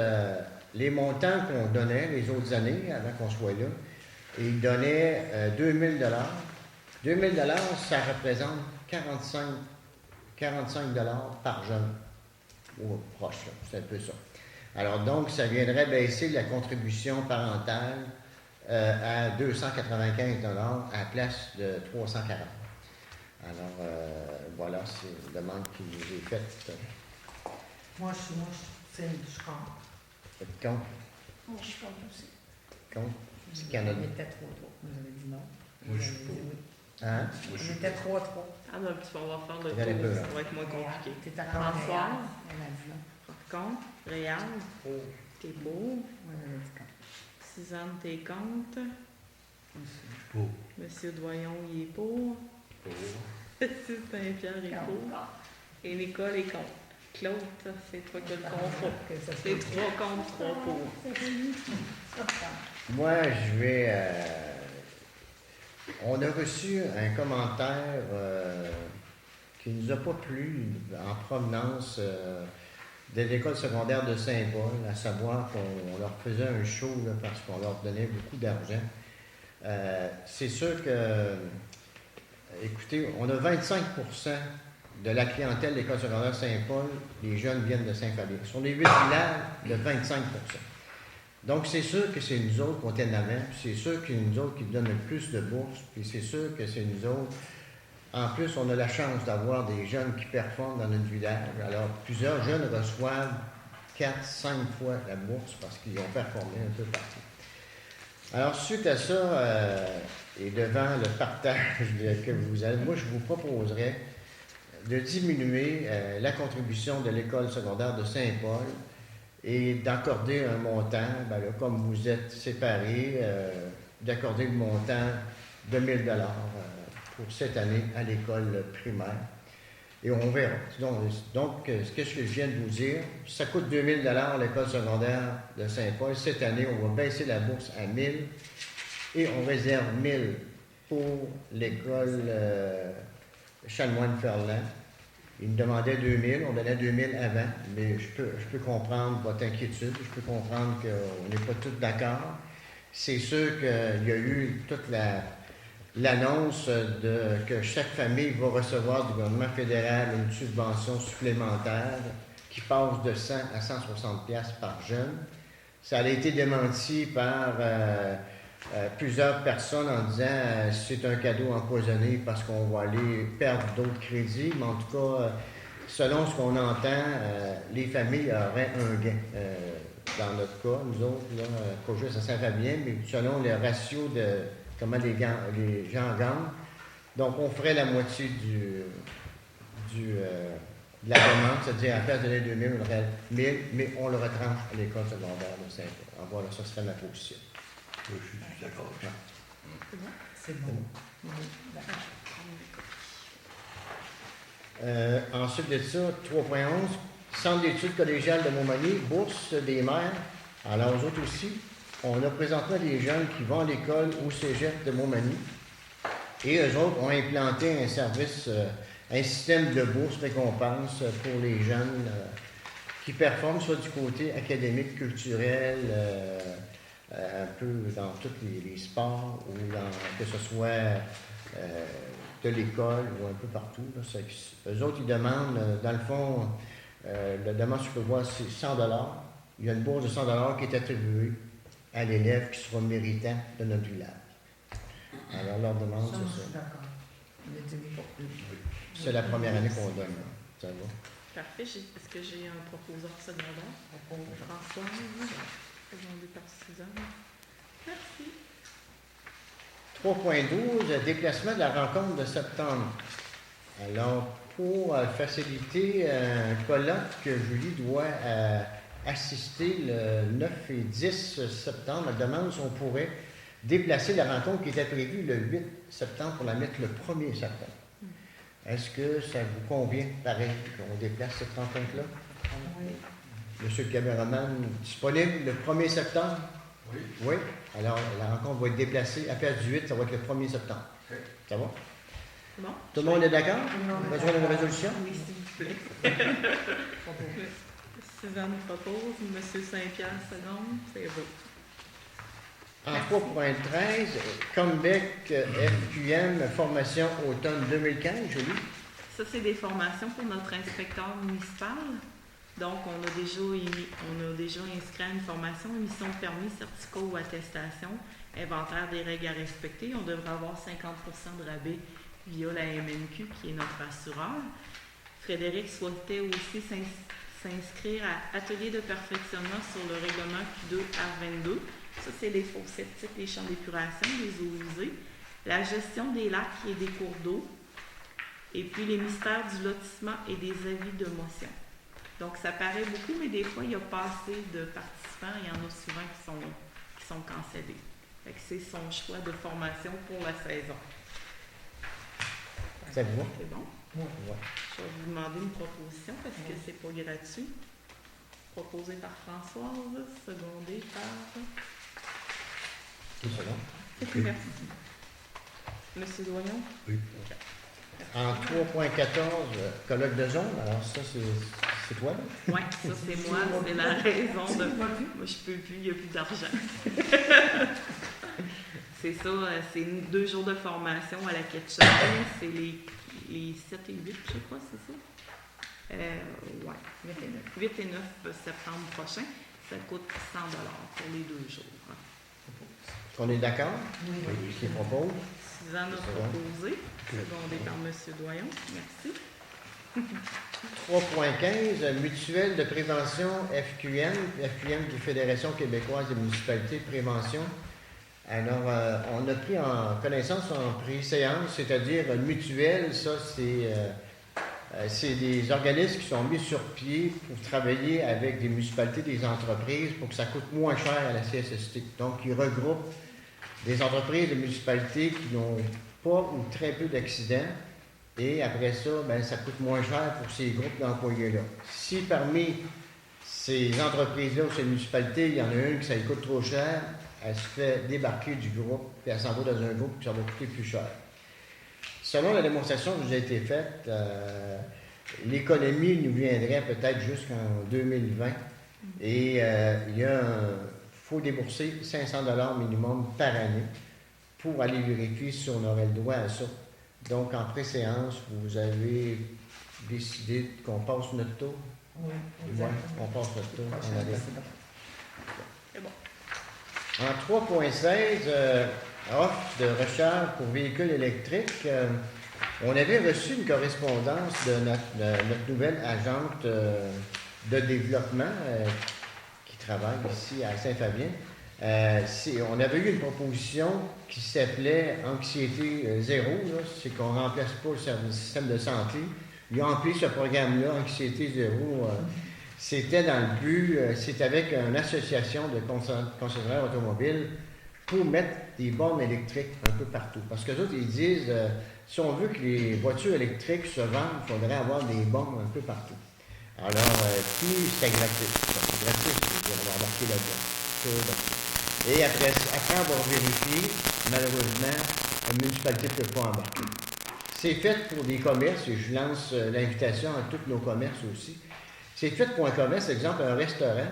Speaker 1: les montants qu'on donnait les autres années, avant qu'on soit là, ils donnaient 2000 $. 2000 $, ça représente 45 $ par jeune, ou proche, là, c'est un peu ça. Alors donc, ça viendrait baisser la contribution parentale à 295 $ à la place de 340. Alors, voilà, c'est une demande qui nous est faite.
Speaker 3: Moi, je compte.
Speaker 1: Faites compte.
Speaker 5: Moi, je compte aussi.
Speaker 1: Compte. C'est qu'il y en a...
Speaker 4: On était 3-3. Vous avez dit non.
Speaker 8: Moi, je suis pour.
Speaker 1: Hein?
Speaker 8: Moi, je
Speaker 4: On
Speaker 8: suis
Speaker 4: était 3-3.
Speaker 2: Ah non, puis on va faire le
Speaker 1: Regardez
Speaker 2: tour,
Speaker 1: peu, là.
Speaker 2: ça va être moins compliqué.
Speaker 4: T'es d'accord avec
Speaker 2: Françoise?
Speaker 4: Elle a dit non.
Speaker 2: Contre? Réal? T'es beau?
Speaker 4: Moi, elle a dit contre.
Speaker 2: Suzanne, t'es contre?
Speaker 7: Pour.
Speaker 2: Monsieur Doyon, il est pour. Monsieur Saint-Pierre est pour. Et Nicole est contre. Claude, c'est toi qui as le contre. C'est 3 contre, 3 pour.
Speaker 1: Moi, je vais... on a reçu un commentaire qui ne nous a pas plu en provenance de l'école secondaire de Saint-Paul, à savoir qu'on leur faisait un show là, parce qu'on leur donnait beaucoup d'argent. C'est sûr que, écoutez, on a 25% de la clientèle de l'école secondaire Saint-Paul, les jeunes viennent de Saint-Fabien. Sur les 8 villages, de 25%. Donc, c'est sûr que c'est nous autres qu'on est en avant, puis c'est sûr que c'est nous autres qui donnent le plus de bourses, puis c'est sûr que c'est nous autres. En plus, on a la chance d'avoir des jeunes qui performent dans notre village. Alors, plusieurs jeunes reçoivent 4, 5 fois la bourse parce qu'ils ont performé un peu partout. Alors, suite à ça, et devant le partage que vous avez, moi, je vous proposerais de diminuer la contribution de l'école secondaire de Saint-Paul et d'accorder un montant, ben là, comme vous êtes séparés, d'accorder le montant de 1 000 pour cette année à l'école primaire. Et on verra. Donc, qu'est-ce que je viens de vous dire? Ça coûte 2 000 à l'école secondaire de Saint-Paul. Cette année, on va baisser la bourse à 1 000 et on réserve 1 000 pour l'école Chanoine-Ferland. Il me demandait 2 000, on donnait 2 000 avant, mais je peux comprendre votre inquiétude, je peux comprendre qu'on n'est pas tous d'accord. C'est sûr qu'il y a eu toute l'annonce que chaque famille va recevoir du gouvernement fédéral une subvention supplémentaire qui passe de 100 à 160 piastres par jeune. Ça a été démenti par plusieurs personnes en disant c'est un cadeau empoisonné parce qu'on va aller perdre d'autres crédits, mais en tout cas, selon ce qu'on entend, les familles auraient un gain. Dans notre cas, nous autres, là, pas juste à Saint-Fabien, mais selon le ratio de comment les gens gagnent. Donc, on ferait la moitié de la demande, c'est-à-dire à la place de donner 2 000, on aurait 1 000, mais on le retranche à l'école secondaire de Saint-Paul. Voilà, ça serait ma position.
Speaker 7: Je suis d'accord.
Speaker 3: C'est bon.
Speaker 1: Ensuite de ça, 3.11, Centre d'études collégiales de Montmagny, bourse des maires. Alors, eux autres aussi, on a présentement des jeunes qui vont à l'école au cégep de Montmagny. Et eux autres ont implanté un service, un système de bourse récompense pour les jeunes qui performent soit du côté académique, culturel, un peu dans tous les sports, ou que ce soit de l'école ou un peu partout. Là. Eux autres, ils demandent, dans le fond, la demande, je peux voir, c'est 100 $. Il y a une bourse de 100 $ qui est attribuée à l'élève qui sera méritant de notre village. Alors, leur demande,
Speaker 3: Ça, je
Speaker 1: c'est
Speaker 3: suis
Speaker 1: ça.
Speaker 3: d'accord. Le dîner pour plus.
Speaker 1: C'est la première année qu'on donne. Ça va.
Speaker 2: Parfait. Est-ce que j'ai un proposeur secondaire? Françoise, secondé par Suzanne. Merci.
Speaker 1: 3.12, déplacement de la rencontre de septembre. Alors, pour faciliter un colloque que Julie doit assister le 9 et 10 septembre, elle demande si on pourrait déplacer la rencontre qui était prévue le 8 septembre pour la mettre le 1er septembre. Est-ce que ça vous convient, pareil, qu'on déplace cette rencontre-là?
Speaker 3: Oui.
Speaker 1: Monsieur le caméraman, disponible le 1er septembre?
Speaker 9: Oui.
Speaker 1: Oui. Alors, la rencontre va être déplacée. À la place du 8, ça va être le 1er septembre.
Speaker 9: Ok.
Speaker 1: Ça va?
Speaker 2: Bon.
Speaker 1: Tout le monde est d'accord?
Speaker 3: Tout le monde est
Speaker 1: Besoin d'une
Speaker 3: d'accord.
Speaker 1: résolution?
Speaker 2: Oui, s'il vous plaît. Suzanne propose, M. Saint-Pierre seconde, c'est beau.
Speaker 1: En 3.13, Comeback FQM, formation automne 2015, Julie.
Speaker 2: Ça, c'est des formations pour notre inspecteur municipal. Donc, on a déjà inscrit à une formation, émission de permis, certificat ou attestation, inventaire des règles à respecter. On devrait avoir 50% de rabais via la MNQ, qui est notre assureur. Frédéric souhaitait aussi s'inscrire à atelier de perfectionnement sur le règlement Q2 R22. Ça, c'est les fosses septiques, les champs d'épuration, les eaux usées, la gestion des lacs et des cours d'eau, et puis les mystères du lotissement et des avis de motion. Donc, ça paraît beaucoup, mais des fois, il n'y a pas assez de participants. Il y en a souvent qui sont cancellés. Fait que c'est son choix de formation pour la saison.
Speaker 1: Ça vous va?
Speaker 2: C'est bon?
Speaker 1: Ouais.
Speaker 2: Je vais vous demander une proposition parce que c'est pas gratuit. Proposé par Françoise, secondé par...
Speaker 1: Tout ça, non?
Speaker 2: Merci. Monsieur Doyon?
Speaker 7: Oui.
Speaker 1: En 3.14, colloque de zone. Alors, ça, c'est toi, là?
Speaker 2: Oui, ça c'est moi. C'est la raison de... Moi, je peux plus, il n'y a plus d'argent. C'est ça, c'est 2 jours de formation à la Ketchup. C'est les 7 et 8, je crois, c'est ça? Oui, 8 et 9 septembre prochain. Ça coûte 100 $ pour les 2 jours.
Speaker 1: On est d'accord?
Speaker 3: Oui.
Speaker 1: Qui propose?
Speaker 2: Suzanne a proposé, secondé par M. Doyon. Merci.
Speaker 1: 3.15, mutuelle de prévention FQM, FQM qui est Fédération québécoise des municipalités de prévention. Alors, on a pris en connaissance en pré-séance, c'est-à-dire mutuelle, ça c'est c'est des organismes qui sont mis sur pied pour travailler avec des municipalités, des entreprises, pour que ça coûte moins cher à la CSST. Donc, ils regroupent des entreprises, des municipalités qui n'ont pas ou très peu d'accidents. Et après ça, ben, ça coûte moins cher pour ces groupes d'employés-là. Si parmi ces entreprises-là ou ces municipalités, il y en a une qui ça lui coûte trop cher, elle se fait débarquer du groupe, puis elle s'en va dans un groupe qui ça va coûter plus cher. Selon la démonstration qui nous a été faite, l'économie nous viendrait peut-être jusqu'en 2020. Et faut débourser 500 $ minimum par année pour aller vérifier si on aurait le droit à ça. Donc, en pré-séance, vous avez décidé qu'on passe notre tour?
Speaker 3: Oui,
Speaker 1: Ouais,
Speaker 3: exactement.
Speaker 1: on passe notre tour.
Speaker 3: Prochaine
Speaker 1: On avait-
Speaker 2: C'est bon.
Speaker 1: En 3.16, offre de recharge pour véhicules électriques, on avait reçu une correspondance de notre nouvelle agente de développement qui travaille ici à Saint-Fabien. On avait eu une proposition qui s'appelait Anxiété zéro. Là. C'est qu'on ne remplace pas le système de santé. Ils ont rempli ce programme-là, Anxiété zéro. C'était dans le but, c'est avec une association de concessionnaires automobiles pour mettre des bornes électriques un peu partout. Parce que les autres, ils disent, si on veut que les voitures électriques se vendent, il faudrait avoir des bornes un peu partout. Alors, puis c'était gratuit. C'est gratuit, on va embarquer là-dedans. Et après avoir vérifié, malheureusement, la municipalité ne peut pas embarquer. C'est fait pour des commerces, et je lance l'invitation à tous nos commerces aussi. C'est fait pour un commerce, exemple, un restaurant.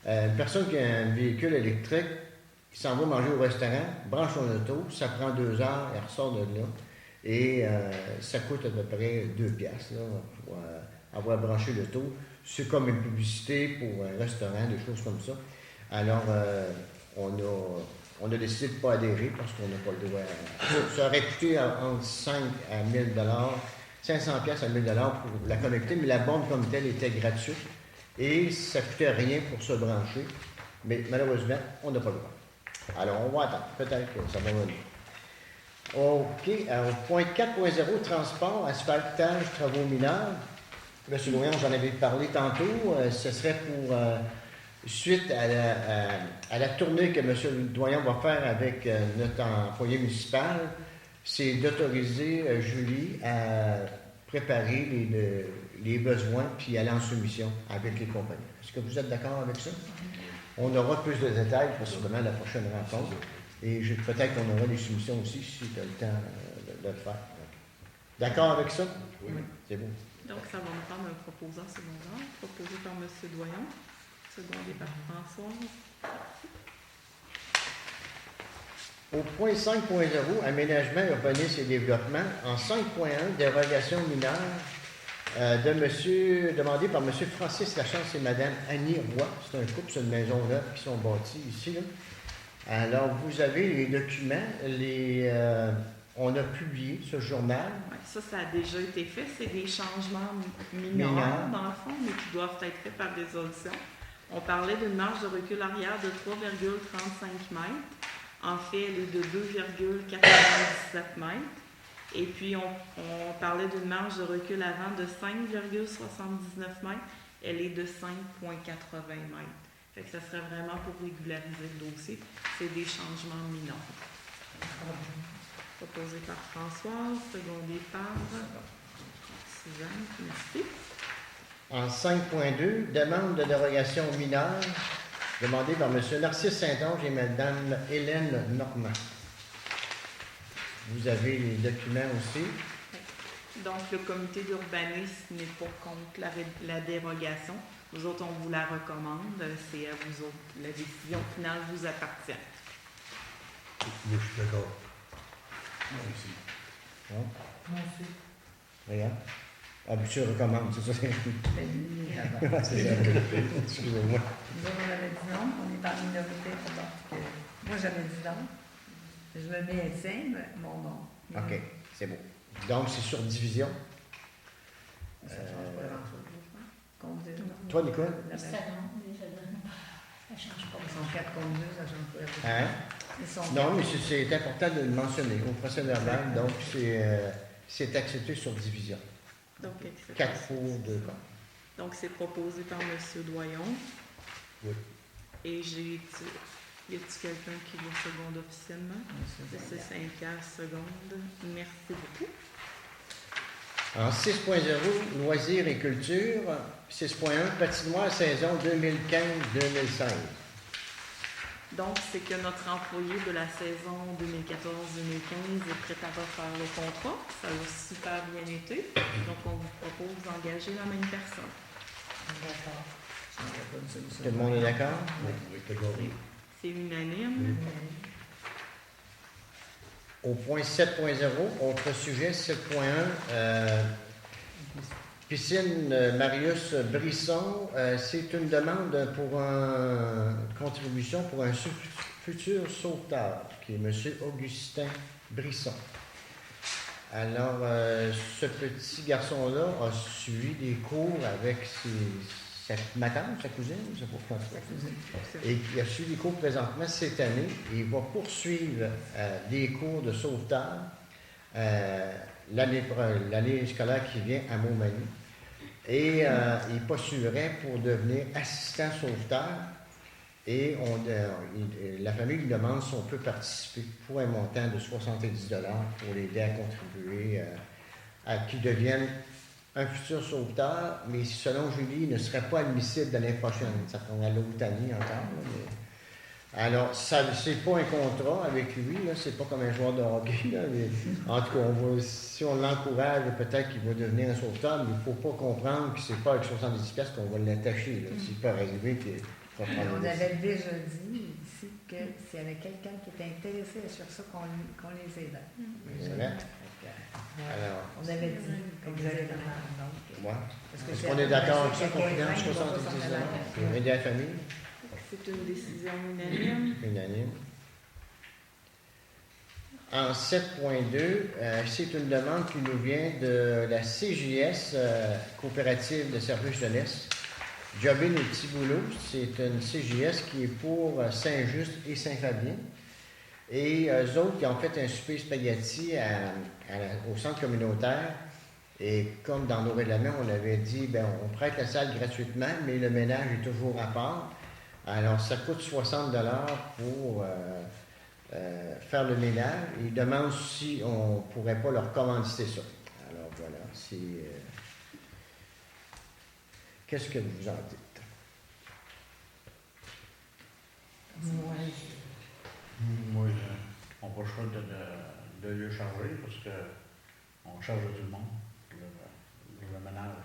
Speaker 1: Une personne qui a un véhicule électrique, qui s'en va manger au restaurant, branche son auto, ça prend 2 heures, elle ressort de là. Et ça coûte à peu près 2 piastres là, pour avoir branché l'auto. C'est comme une publicité pour un restaurant, des choses comme ça. Alors, on a décidé de ne pas adhérer parce qu'on n'a pas le droit. Ça aurait coûté entre 5 à 1 000 $, 500 piastres à 1 000 $ pour la connecter, mais la borne comme telle était gratuite et ça ne coûtait rien pour se brancher. Mais malheureusement, on n'a pas le droit. Alors, on va attendre. Peut-être que ça va venir. OK. Alors, point 4.0, transport, asphaltage, travaux mineurs. M. Doyon, j'en avais parlé tantôt. Ce serait pour, suite à la tournée que M. Doyon va faire avec notre employé municipal, c'est d'autoriser Julie à préparer les besoins puis aller en soumission avec les compagnies. Est-ce que vous êtes d'accord avec ça? On aura plus de détails possiblement à la prochaine rencontre. Et peut-être qu'on aura des soumissions aussi si tu as le temps de le faire. D'accord avec ça?
Speaker 8: Oui.
Speaker 1: C'est bon.
Speaker 2: Donc, ça va nous prendre un proposant secondaire, proposé par M. Doyon, secondé par Françoise.
Speaker 1: Au point 5.0, aménagement, urbanisme et développement, en 5.1, dérogation mineure demandée par M. Francis Lachance et Mme Annie Roy. C'est un couple sur une maison neuve qui sont bâtis ici. Là. Alors, vous avez les documents, on a publié ce journal.
Speaker 2: Ouais, ça a déjà été fait. C'est des changements mineurs, dans le fond, mais qui doivent être faits par résolution. On parlait d'une marge de recul arrière de 3,35 mètres. En fait, elle est de 2,97 mètres. Et puis, on parlait d'une marge de recul avant de 5,79 mètres. Elle est de 5,80 mètres. Fait que ça serait vraiment pour régulariser le dossier. C'est des changements mineurs. Proposé par Françoise, secondé par Suzanne. Merci.
Speaker 1: En 5.2, demande de dérogation mineure demandée par M. Narcisse Saint-Onge et Mme Hélène Normand. Vous avez les documents aussi.
Speaker 2: Donc, le comité d'urbanisme n'est pas contre la dérogation. Nous autres, on vous la recommande. C'est à vous autres. La décision finale vous appartient.
Speaker 7: Moi, je suis d'accord.
Speaker 8: Moi aussi.
Speaker 1: Bon.
Speaker 3: Moi aussi.
Speaker 1: Regarde. Ah, puis tu recommandes, c'est ça?
Speaker 4: Ben, lui, là-bas.
Speaker 1: Ouais, c'est ça. Excusez-moi.
Speaker 4: Nous autres, on avait dit non, on est en minorité. Donc, moi, j'avais dit non. Je me maintiens, mais mon nom.
Speaker 1: OK, c'est beau. Donc, c'est sur division.
Speaker 4: Ça ne change pas grand-chose, je crois. Qu'on dise non.
Speaker 1: Toi, Nicole?
Speaker 4: La
Speaker 5: Ça
Speaker 4: même.
Speaker 5: non, déjà, ça change pas.
Speaker 4: Ils sont 4 contre 2, ça change pas.
Speaker 1: Hein?
Speaker 4: Ils sont
Speaker 1: Non, mais c'est important de le mentionner au procès verbal. Donc, c'est accepté sur division.
Speaker 2: Donc,
Speaker 1: 4 fours, 2 comptes.
Speaker 2: Donc, c'est proposé par M. Doyon.
Speaker 7: Oui.
Speaker 2: Et y a-t-il quelqu'un qui veut seconde officiellement? C'est 5 piastres seconde. Merci beaucoup.
Speaker 1: En 6.0, loisirs et culture. 6.1, patinoire saison 2015-2016.
Speaker 2: Donc, c'est que notre employé de la saison 2014-2015 est prêt à refaire le contrat. Ça a super bien été. Donc, on vous propose d'engager la même personne.
Speaker 4: D'accord.
Speaker 1: Tout le monde est d'accord?
Speaker 2: C'est unanime.
Speaker 1: Au point 7.0, autre sujet, 7.1, piscine Marius Brisson, c'est une demande pour une contribution pour un futur sauveteur, qui est M. Augustin Brisson. Alors, ce petit garçon-là a suivi des cours avec ma tante, sa cousine, je ne sais pas quoi. Et qui a suivi des cours présentement cette année. Et il va poursuivre des cours de sauveteur l'année scolaire qui vient à Montmagny. Et il postulerait pour devenir assistant sauveteur. Et la famille lui demande si on peut participer pour un montant de 70 $ pour l'aider à contribuer à qu'il devienne un futur sauveteur, mais selon Julie, il ne serait pas admissible l'année prochaine. Ça prendrait l'autre année encore. Là, mais... Alors, c'est pas un contrat avec lui, là, c'est pas comme un joueur de hockey. Là, mais... En tout cas, si on l'encourage, peut-être qu'il va devenir un sauveteur, mais il ne faut pas comprendre que c'est pas avec 70 $ qu'on va l'attacher. S'il peut arriver qu'il va prendre
Speaker 4: On avait déjà dit ici que s'il y avait quelqu'un qui était intéressé sur ça, qu'on les aidait.
Speaker 1: C'est vrai. Alors,
Speaker 4: on avait dit exactement.
Speaker 1: Ouais.
Speaker 4: Parce
Speaker 1: Est-ce qu'on est d'accord avec ça, qu'on finance 70 $ pour aider la famille?
Speaker 2: C'est une décision unanime.
Speaker 1: Unanime. En 7.2, c'est une demande qui nous vient de la CJS, Coopérative de services jeunesse. Jobin et Thiboulot, c'est une CJS qui est pour Saint-Just et Saint-Fabien. Et eux autres, ils ont fait un souper spaghetti au centre communautaire. Et comme dans nos règlements, on avait dit, on prête la salle gratuitement, mais le ménage est toujours à part. Alors, ça coûte 60 $ pour faire le ménage. Ils demandent si on ne pourrait pas leur commanditer ça. Alors, voilà, qu'est-ce que vous en dites?
Speaker 6: Moi, on n'a pas le choix de le charger parce qu'on charge tout le monde le ménage.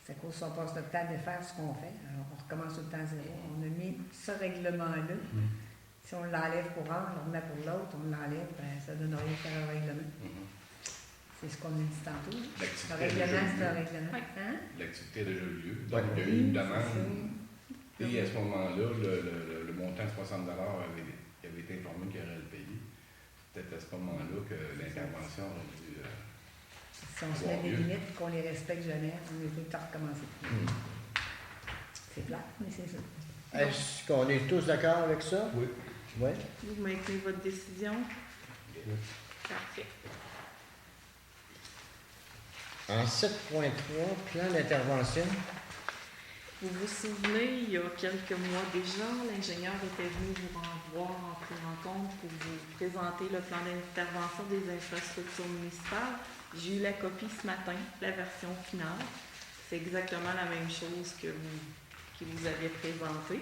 Speaker 4: C'est qu'on s'en passe notre temps de faire ce qu'on fait. Alors, on recommence tout le temps à zéro. On a mis ce règlement-là. Si on l'enlève pour un, on le remet pour l'autre, on l'enlève, ça donne rien faire un règlement. C'est ce qu'on a dit tantôt. Le règlement, c'est un règlement. Hein?
Speaker 8: L'activité a déjà eu lieu. Donc, il y a eu une demande. Et à ce moment-là, le montant de 60 $ avait été informé qu'il aurait le payer. Peut-être à ce moment-là que l'intervention a dû.
Speaker 4: Si on se met des limites, qu'on les respecte jamais, on est tout le temps recommencer. C'est plat, mais c'est ça.
Speaker 1: Est-ce qu'on est tous d'accord avec ça?
Speaker 7: Oui.
Speaker 1: Oui.
Speaker 2: Vous maintenez votre décision?
Speaker 7: Oui.
Speaker 2: Parfait.
Speaker 1: En 7.3, plan d'intervention.
Speaker 2: Vous vous souvenez, il y a quelques mois déjà, l'ingénieur était venu vous renvoyer en pré-rencontre pour vous présenter le plan d'intervention des infrastructures municipales. J'ai eu la copie ce matin, la version finale. C'est exactement la même chose que vous avez présenté.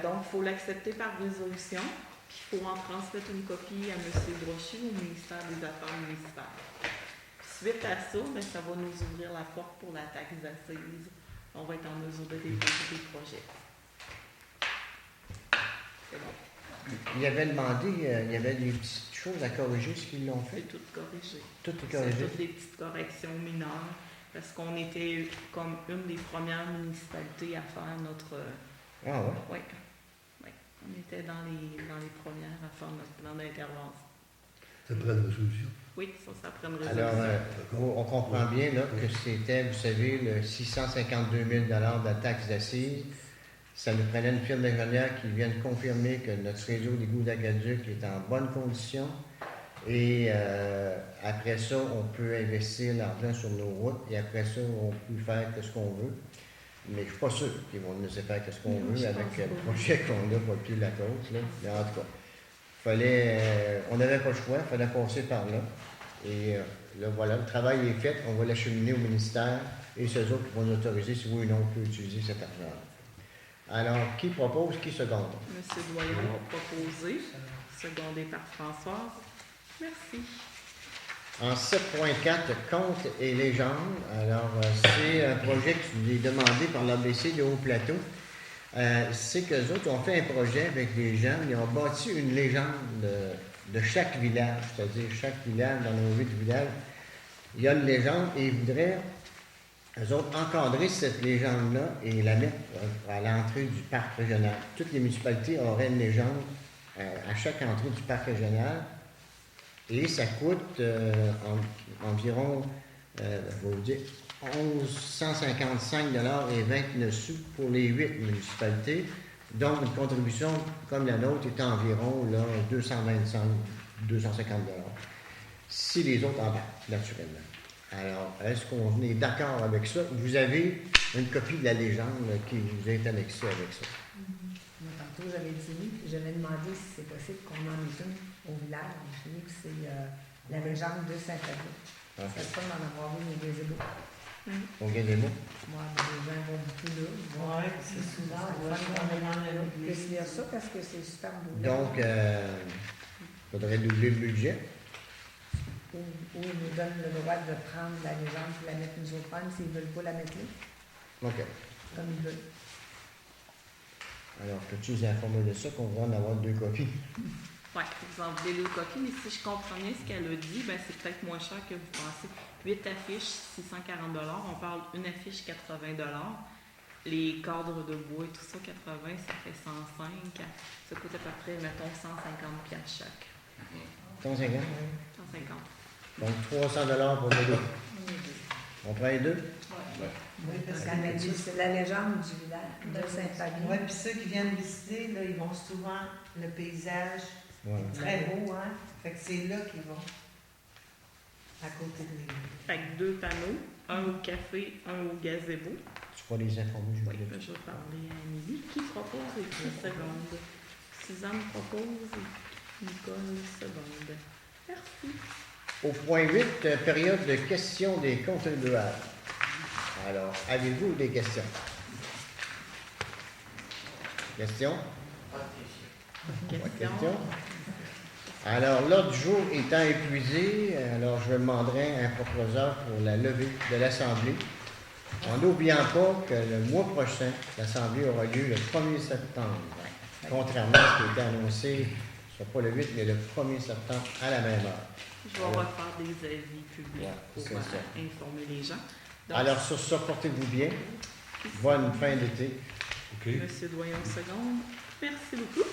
Speaker 2: Donc, il faut l'accepter par résolution. Il faut en transmettre une copie à M. Brochu au ministère des Affaires municipales. Suite à ça, ça va nous ouvrir la porte pour la taxe d'assises. On va être en mesure de développer des projets. C'est bon.
Speaker 1: Il avait demandé, il y avait des petites choses à corriger, ce qu'ils l'ont fait.
Speaker 2: C'est tout corrigé.
Speaker 1: Tout est
Speaker 2: C'est
Speaker 1: corrigé.
Speaker 2: toutes des petites corrections mineures, parce qu'on était comme une des premières municipalités à faire notre...
Speaker 1: Ah ouais?
Speaker 2: Oui. On était dans les premières à faire notre plan d'intervention.
Speaker 7: Ça prend une résolution.
Speaker 2: Oui, ça prend une résolution.
Speaker 1: Alors, on comprend bien là, que c'était, vous savez, le 652 000 $ de la taxe d'assises. Ça nous prenait une firme d'ingénieurs qui viennent confirmer que notre réseau d'égout d'Agaduc est en bonne condition. Et après ça, on peut investir l'argent sur nos routes et après ça, on peut faire ce qu'on veut. Mais je ne suis pas sûr qu'ils vont nous laisser faire ce qu'on veut avec le projet qu'on a pour le pied de la côte. Là. Mais en tout cas, on n'avait pas le choix, il fallait passer par là. Et là, voilà, le travail est fait, on va l'acheminer au ministère et c'est eux autres qui vont nous autoriser si oui ou non on peut utiliser cet argent. Alors, qui propose, qui seconde?
Speaker 2: Monsieur Doyon a proposé, secondé par Françoise. Merci.
Speaker 1: En 7.4, contes et légendes. Alors, c'est un projet qui est demandé par l'ABC de Haut-Plateau. C'est qu'eux autres ont fait un projet avec des gens, ils ont bâti une légende de chaque village, c'est-à-dire chaque village, dans nos 8 villages, il y a une légende et ils voudraient, eux autres, encadrer cette légende-là et la mettre à l'entrée du parc régional. Toutes les municipalités auraient une légende à chaque entrée du parc régional. Et ça coûte environ, je vais vous dire, 1155,29 sous pour les 8 municipalités. Donc, une contribution comme la nôtre est environ là, 250 $. Si les autres embarquent, naturellement. Alors, est-ce qu'on est d'accord avec ça? Vous avez une copie de la légende qui vous est annexée avec ça.
Speaker 4: Moi, tantôt, j'avais dit oui, puis j'avais demandé si c'est possible qu'on en ait une au village. Je dis que c'est la légende de Saint-Paul.
Speaker 1: Okay.
Speaker 4: Ça se peut d'en avoir une au gazebo.
Speaker 1: Au gazebo?
Speaker 4: Moi, les gens vont beaucoup là.
Speaker 3: Oui, c'est souvent.
Speaker 4: On va lire ça parce que c'est super beau.
Speaker 1: Donc, il faudrait doubler le budget.
Speaker 4: Ou ils nous donnent le droit de prendre la légende et la mettre nous autres prendre s'ils ne veulent pas la mettre là,
Speaker 1: OK.
Speaker 4: comme ils veulent.
Speaker 1: Alors, peux-tu nous informer de ça, qu'on va en avoir 2 copies?
Speaker 2: Oui, vous en voulez 2 copies, mais si je comprends bien ce qu'elle a dit, ben c'est peut-être moins cher que vous pensez. 8 affiches, 640 $. On parle d'une affiche, 80 $. Les cadres de bois et tout ça, 80, ça fait 105. Ça coûte à peu près, mettons, 150 $ chaque.
Speaker 1: 150?
Speaker 2: 150.
Speaker 1: Donc, 300 $ pour les 2. On prend les 2?
Speaker 3: Oui, parce
Speaker 4: Quand elle dit
Speaker 3: que
Speaker 4: c'est la légende du village de Saint-Paul.
Speaker 3: oui, puis ceux qui viennent visiter, là, ils vont souvent le paysage
Speaker 1: Voilà.
Speaker 3: très beau, hein? Fait que c'est là qu'ils vont. À côté de l'église.
Speaker 2: Fait que 2 panneaux, un au café, un au gazebo.
Speaker 1: Tu pourras les informer,
Speaker 2: Oui,
Speaker 1: Julie.
Speaker 2: je vais parler à Émilie qui propose les 3 secondes. Suzanne propose et Nicole seconde. Merci.
Speaker 1: Au point 8, période de questions des contribuables. Alors, avez-vous des questions? Questions? Pas de questions? Alors, l'ordre du jour étant épuisé, alors je demanderai un proposeur pour la levée de l'Assemblée. En n'oubliant pas que le mois prochain, l'Assemblée aura lieu le 1er septembre. Contrairement à ce qui a été annoncé, ce ne sera pas le 8, mais le 1er septembre à la même heure.
Speaker 2: Je vais refaire des avis publics pour
Speaker 1: c'est ça.
Speaker 2: informer les gens. Donc,
Speaker 1: Alors, sur ça, portez-vous bien. Bonne fin d'été.
Speaker 7: OK.
Speaker 2: Monsieur Doyon seconde. Merci beaucoup.